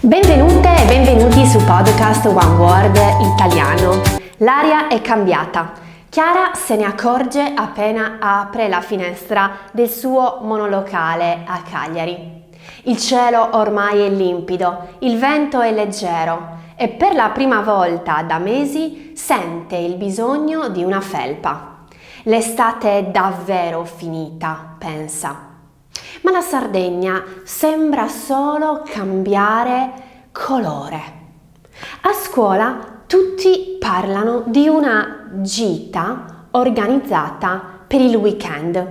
Benvenute e benvenuti su podcast One Word Italiano. L'aria è cambiata. Chiara se ne accorge appena apre la finestra del suo monolocale a Cagliari. Il cielo ormai è limpido, il vento è leggero e per la prima volta da mesi sente il bisogno di una felpa. L'estate è davvero finita, pensa. Ma la Sardegna sembra solo cambiare colore. A scuola tutti parlano di una gita organizzata per il weekend,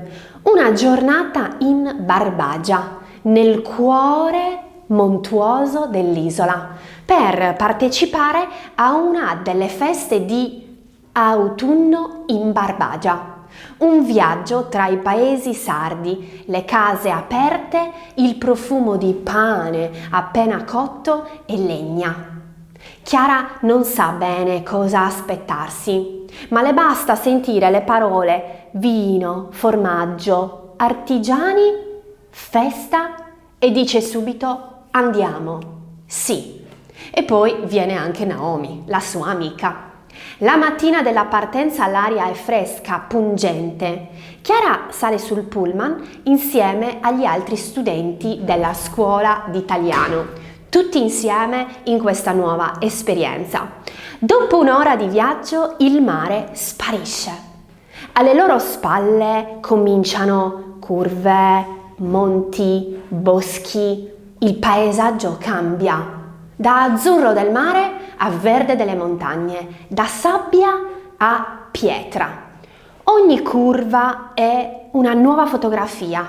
una giornata in Barbagia, nel cuore montuoso dell'isola, per partecipare a una delle feste di autunno in Barbagia. Un viaggio tra i paesi sardi, le case aperte, il profumo di pane appena cotto e legna. Chiara non sa bene cosa aspettarsi, ma le basta sentire le parole vino, formaggio, artigiani, festa e dice subito andiamo, sì. E poi viene anche Naomi, la sua amica. La mattina della partenza l'aria è fresca, pungente. Chiara sale sul pullman insieme agli altri studenti della scuola d'italiano, tutti insieme in questa nuova esperienza. Dopo un'ora di viaggio il mare sparisce. Alle loro spalle cominciano curve, monti, boschi. Il paesaggio cambia. Da azzurro del mare a verde delle montagne, da sabbia a pietra. Ogni curva è una nuova fotografia.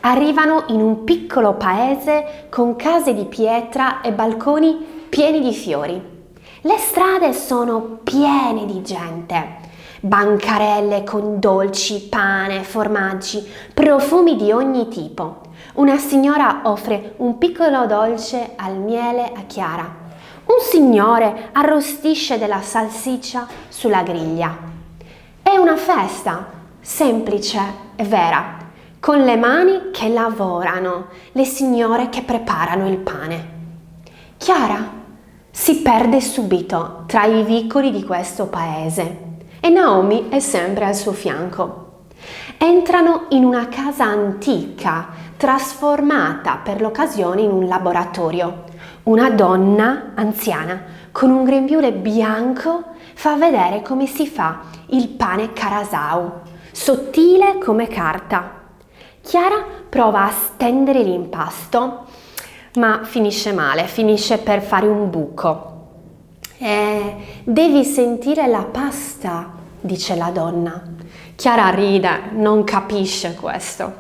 Arrivano in un piccolo paese con case di pietra e balconi pieni di fiori. Le strade sono piene di gente. Bancarelle con dolci, pane, formaggi, profumi di ogni tipo. Una signora offre un piccolo dolce al miele a Chiara. Un signore arrostisce della salsiccia sulla griglia. È una festa, semplice e vera, con le mani che lavorano, le signore che preparano il pane. Chiara si perde subito tra i vicoli di questo paese e Naomi è sempre al suo fianco. Entrano in una casa antica, trasformata per l'occasione in un laboratorio. Una donna anziana con un grembiule bianco fa vedere come si fa il pane carasau, sottile come carta. Chiara prova a stendere l'impasto, ma finisce male, finisce per fare un buco. Devi sentire la pasta, dice la donna. Chiara ride, non capisce questo.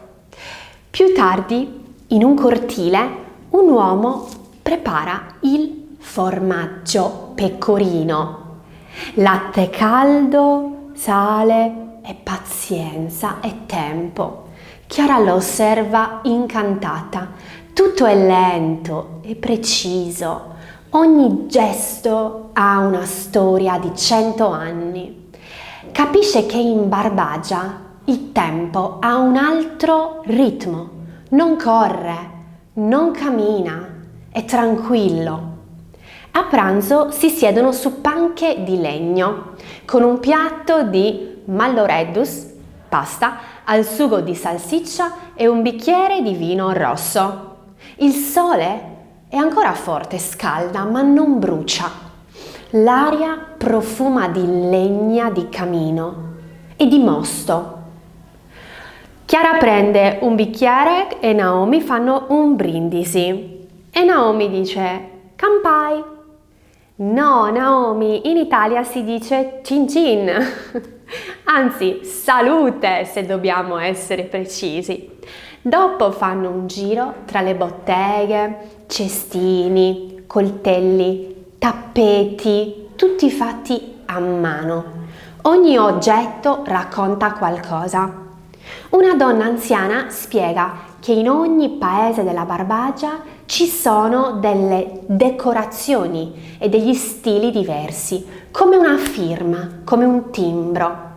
Più tardi, in un cortile, un uomo prepara il formaggio pecorino. Latte caldo, sale e pazienza e tempo. Chiara lo osserva incantata. Tutto è lento e preciso. Ogni gesto ha una storia di 100 anni. Capisce che in Barbagia il tempo ha un altro ritmo. Non corre, non cammina. È tranquillo. A pranzo si siedono su panche di legno con un piatto di malloreddus, pasta, al sugo di salsiccia e un bicchiere di vino rosso. Il sole è ancora forte, scalda, ma non brucia. L'aria profuma di legna di camino e di mosto. Chiara prende un bicchiere e Naomi fanno un brindisi. E Naomi dice Kampai. No, Naomi, in Italia si dice cin cin. Anzi, salute se dobbiamo essere precisi. Dopo fanno un giro tra le botteghe, cestini, coltelli, tappeti, tutti fatti a mano. Ogni oggetto racconta qualcosa. Una donna anziana spiega che in ogni paese della Barbagia ci sono delle decorazioni e degli stili diversi, come una firma, come un timbro.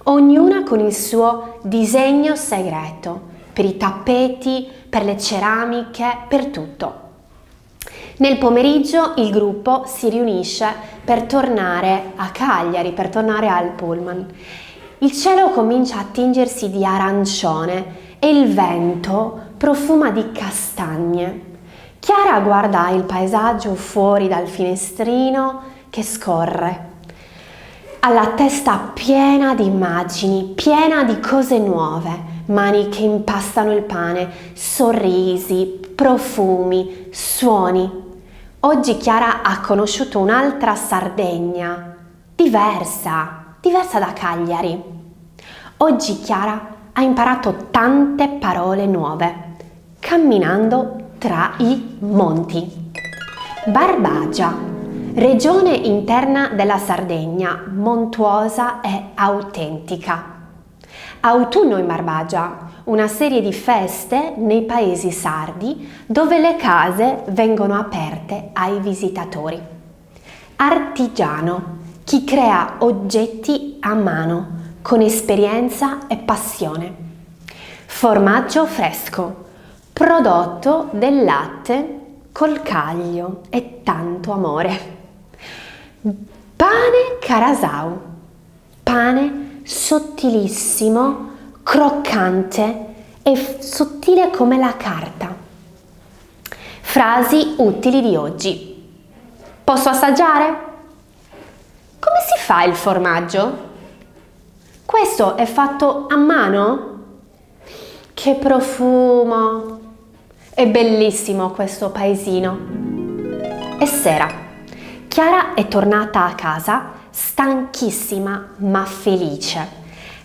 Ognuna con il suo disegno segreto, per i tappeti, per le ceramiche, per tutto. Nel pomeriggio il gruppo si riunisce per tornare a Cagliari, per tornare al pullman. Il cielo comincia a tingersi di arancione e il vento profuma di castagne. Chiara guarda il paesaggio fuori dal finestrino che scorre. Ha la testa piena di immagini, piena di cose nuove, mani che impastano il pane, sorrisi, profumi, suoni. Oggi Chiara ha conosciuto un'altra Sardegna, diversa da Cagliari. Oggi Chiara ha imparato tante parole nuove, camminando tra i monti. Barbagia, regione interna della Sardegna, montuosa e autentica. Autunno in Barbagia, una serie di feste nei paesi sardi dove le case vengono aperte ai visitatori. Artigiano, chi crea oggetti a mano con esperienza e passione. Formaggio fresco, prodotto del latte col caglio e tanto amore. Pane carasau, pane sottilissimo, croccante e sottile come la carta. Frasi utili di oggi. Posso assaggiare? Come si fa il formaggio? Questo è fatto a mano? Che profumo! È bellissimo questo paesino. È sera. Chiara è tornata a casa stanchissima ma felice.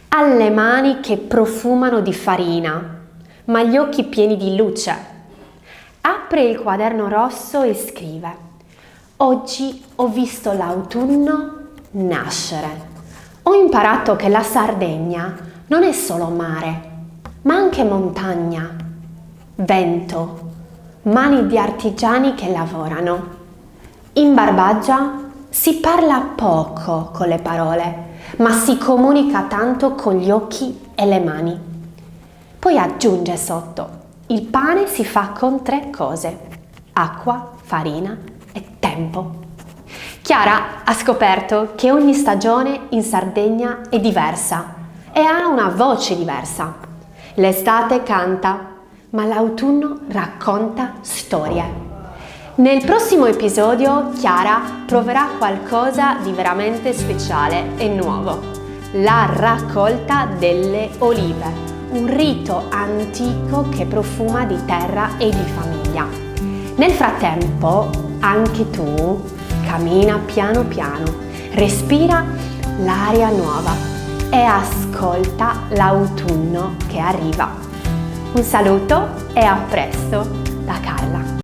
Ha le mani che profumano di farina, ma gli occhi pieni di luce. Apre il quaderno rosso e scrive: oggi ho visto l'autunno nascere. Ho imparato che la Sardegna non è solo mare, ma anche montagna, vento, mani di artigiani che lavorano. In Barbagia si parla poco con le parole, ma si comunica tanto con gli occhi e le mani. Poi aggiunge sotto: il pane si fa con 3 cose: acqua, farina e tempo. Chiara ha scoperto che ogni stagione in Sardegna è diversa e ha una voce diversa. L'estate canta, ma l'autunno racconta storie. Nel prossimo episodio Chiara proverà qualcosa di veramente speciale e nuovo: la raccolta delle olive, un rito antico che profuma di terra e di famiglia. Nel frattempo, anche tu cammina piano piano, respira l'aria nuova e ascolta l'autunno che arriva. Un saluto e a presto da Carla.